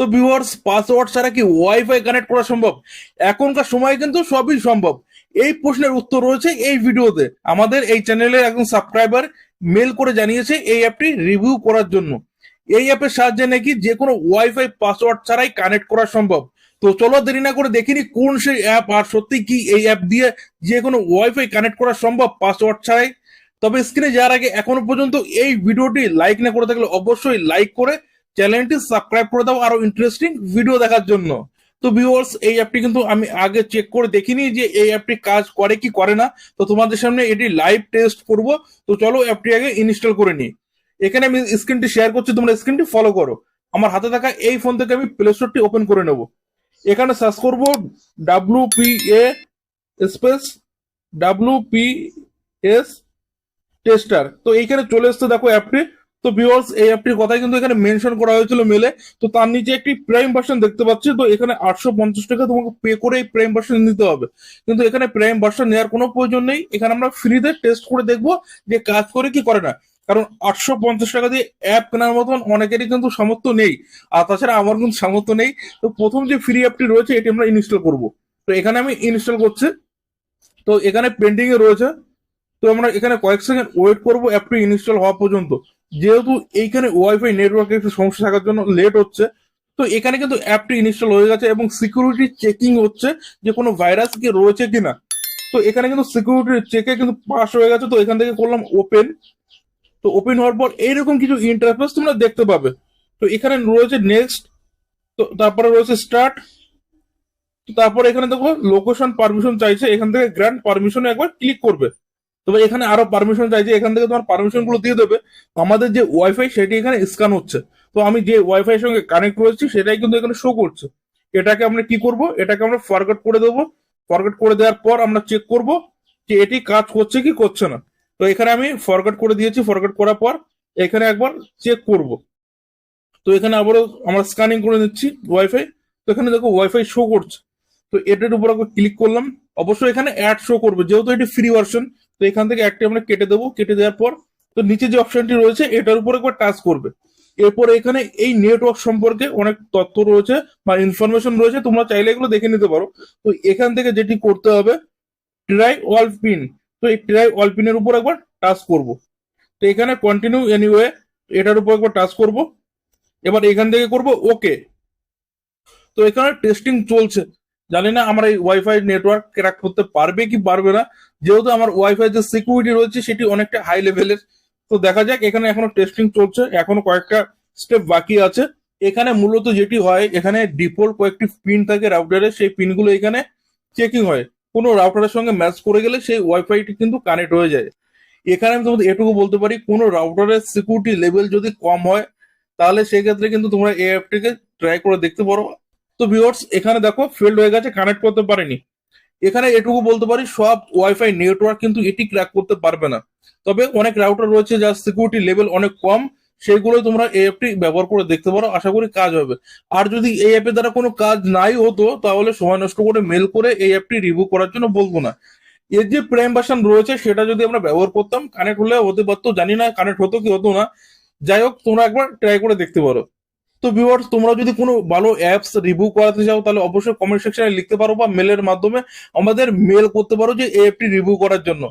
তো viewers, password ছাড়া কি ওয়াইফাই কানেক্ট করা সম্ভব? এখনকার সময় কিন্তু সবই সম্ভব। এই প্রশ্নের উত্তর রয়েছে এই ভিডিওতে। আমাদের এই চ্যানেলের একজন সাবস্ক্রাইবার মেল করে জানিয়েছে এই অ্যাপটি রিভিউ করার জন্য। এই অ্যাপের সাহায্যে নাকি যে কোনো ওয়াইফাই পাসওয়ার্ড ছাড়াই কানেক্ট করা সম্ভব। তো চলো দেরি না করে দেখিনি কোন সেই অ্যাপ, আর সত্যি কি এই অ্যাপ দিয়ে যে কোনো ওয়াইফাই কানেক্ট করা সম্ভব পাসওয়ার্ড ছাড়াই। তবে স্ক্রিনে যাওয়ার আগে এখনো পর্যন্ত এই ভিডিওটি লাইক না করে থাকলে অবশ্যই লাইক করে চ্যানেলটি সাবস্ক্রাইব করে দাও আরো ইন্টারেস্টিং ভিডিও দেখার জন্য। তো ভিউয়ার্স, এই অ্যাপটি কিন্তু আমি আগে চেক করে দেখিনি যে এই অ্যাপটি কাজ করে কি করে না। তো তোমাদের সামনে এটি লাইভ টেস্ট করব। তো চলো অ্যাপটি আগে ইনস্টল করে নিই। এখানে আমি স্ক্রিনটি শেয়ার করছি, তোমরা স্ক্রিনটি ফলো করো। আমার হাতে থাকা এই ফোন থেকে আমি প্লে স্টোরটি ওপেন করে নেব। এখানে সার্চ করব WPA স্পেস WPS টেস্টার। তো এইখানে চলে এসছে দেখো অ্যাপটি। তো ভিউয়ার্স, এই অ্যাপটির কথাই কিন্তু এখানে মেনশন করা হয়েছিল মেলে। তো তার নিচে একটি প্রাইম ভার্সন দেখতে পাচ্ছি। তো এখানে 850 টাকা তোমাকে পে করে এই প্রাইম ভার্সন নিতে হবে। কিন্তু এখানে প্রাইম ভার্সন নেওয়ার কোনো প্রয়োজন নেই। এখানে আমরা ফ্রিতে টেস্ট করে দেখবো যে কাজ করে কি করে না। কারণ 850 টাকা দিয়ে অ্যাপ কেনার মতন অনেকেরই কিন্তু সামর্থ্য নেই, আর তাছাড়া আমার কিন্তু সামর্থ্য নেই। তো প্রথম যে ফ্রি অ্যাপটি রয়েছে এটি আমরা ইনস্টল করব। তো এখানে আমি ইনস্টল করছি। তো এখানে পেন্ডিং এ রয়েছে। তো আমরা এখানে কয়েক সেকেন্ড ওয়েট করব অ্যাপটি ইনস্টল হওয়া পর্যন্ত। যেহেতু এইখানে ওয়াইফাই নেটওয়ার্কের একটু সমস্যা থাকার জন্য লেট হচ্ছে। তো এখানে কিন্তু অ্যাপটি ইনস্টল হয়ে গেছে এবং সিকিউরিটি চেকিং হচ্ছে যে কোনো ভাইরাস কি রয়েছে কিনা। তো এখানে কিন্তু সিকিউরিটি চেকে কিন্তু পাস হয়ে গেছে। তো এখান থেকে করলাম ওপেন। তো ওপেন হওয়ার পর এইরকম কিছু ইন্টারফেস তোমরা দেখতে পাবে। তো এখানে রয়েছে নেক্সট, তো তারপরে রয়েছে স্টার্ট। তো তারপরে এখানে দেখো লোকেশন পারমিশন চাইছে, এখান থেকে গ্র্যান্ড পারমিশন একবার ক্লিক করবে। তবে এখানে আরো পারমিশন চাইছে, এখান থেকে তোমার পারমিশন গুলো দিয়ে দেবে। আমাদের যে ওয়াইফাই সেটি এখানে স্ক্যান হচ্ছে। তো আমি যে ওয়াইফাই এর সঙ্গে কানেক্ট করেছি সেটাই কিন্তু এখানে শো করছে। এটাকে আমরা কি করব, এটাকে আমরা ফরগেট করে দেবো। ফরগেট করে দেওয়ার পর আমরা চেক করব যে এটি কাজ করছে কি করছে না। তো এখানে আমি ফরগেট করে দিয়েছি। ফরগেট করার পর এখানে একবার চেক করব। তো এখানে আবারও আমরা স্ক্যানিং করে নিচ্ছি ওয়াইফাই। তো এখানে দেখো ওয়াইফাই শো করছে। তো এটার উপর একবার ক্লিক করলাম। অবশ্যই এখানে অ্যাড শো করবে, যেহেতু এটি ফ্রি ভার্সন। তো এখান থেকে অ্যাডটি আমরা কেটে দেবো। কেটে দেওয়ার পর তো নিচে যে অপশনটি রয়েছে এটার উপর একবার টাচ করবে। এরপর এখানে এই নেটওয়ার্ক সম্পর্কে অনেক তথ্য রয়েছে বা ইনফরমেশন রয়েছে, তোমরা চাইলে এগুলো দেখে নিতে পারো। তো এখান থেকে যেটি করতে হবে, ট্রাই অল পিন। তো এই ট্রাই অল পিনের উপর একবার টাচ করব। তো এখানে কন্টিনিউ এনিওয়ে এটার উপর একবার টাচ করব। এবার এখান থেকে করব ওকে। তো এখানে টেস্টিং চলছে। জানি না আমার এই ওয়াইফাই নেটওয়ার্ক ক্র্যাক করতে পারবে কি পারবে না, যেহেতু আমার ওয়াইফাই যে সিকিউরিটি রয়েছে সেটি অনেকটা হাই লেভেলের। তো দেখা যাক, এখানে এখনো টেস্টিং চলছে, এখনো কয়েকটা স্টেপ বাকি আছে। এখানে মূলত যেটি হয়, এখানে ডিফল্ট কয়েকটি পিন থাকে রাউটারে, সেই পিনগুলো এখানে চেকিং হয়। কোনো রাউটারের সঙ্গে ম্যাচ করে গেলে সেই ওয়াইফাইটি কিন্তু কানেক্ট হয়ে যায়। এখানে আমি তোমাদের এটুকু বলতে পারি, কোনো রাউটারের সিকিউরিটি লেভেল যদি কম হয় তাহলে সেক্ষেত্রে কিন্তু তোমরা এই অ্যাপটিকে ট্রাই করে দেখতে পারো। তো ভিউয়ার্স, এখানে দেখো ফেল্ড হয়ে গেছে, কানেক্ট করতে পারেনি। এখানে এটুকু বলতে পারি, সব ওয়াইফাই নেটওয়ার্ক কিন্তু এটি ক্র্যাক করতে পারবে না। তবে অনেক রাউটার রয়েছে যার সিকিউরিটি লেভেল অনেক কম, সেগুলো তোমরা এই অ্যাপটি ব্যবহার করে দেখতে পারো, আশা করি কাজ হবে। আর যদি এই অ্যাপের দ্বারা কোনো কাজ নাই হতো তাহলে সময় নষ্ট করে মেল করে এই অ্যাপটি রিভিউ করার জন্য বলবো না। এর যে প্রাইম ভার্সন রয়েছে সেটা যদি আমরা ব্যবহার করতাম, কানেক্ট হলে হতে পারতো, জানি না কানেক্ট হতো কি হতো না। যাই হোক, তোমরা একবার ট্রাই করে দেখতে পারো। তো ভিউয়ার্স, তোমরা যদি কোনো ভালো অ্যাপস রিভিউ করাতে চাও তাহলে অবশ্যই কমেন্ট সেকশনে লিখতে পারো বা মেলের মাধ্যমে আমাদের মেল করতে পারো যে এই অ্যাপটি রিভিউ করার জন্য।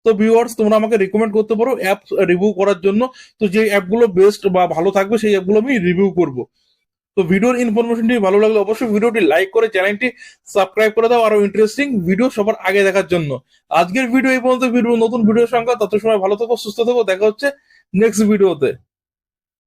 তো ভিউয়ার্স, তোমরা আমাকে রিকমেন্ড করতে পারো অ্যাপ রিভিউ করার জন্য। তো যে অ্যাপগুলো বেস্ট বা ভালো থাকবে সেই অ্যাপগুলো আমি রিভিউ করব। তো ভিডিওর ইনফরমেশনটি ভালো লাগলে অবশ্যই ভিডিওটি লাইক করে চ্যানেলটি সাবস্ক্রাইব করে দাও আরো ইন্টারেস্টিং ভিডিও সবার আগে দেখার জন্য। আজকের ভিডিও এই পর্যন্ত। ভিডিও নতুন ভিডিওর সংখ্যা, তত সময় ভালো থাকো, সুস্থ থাকো, দেখা হচ্ছে নেক্সট ভিডিওতে।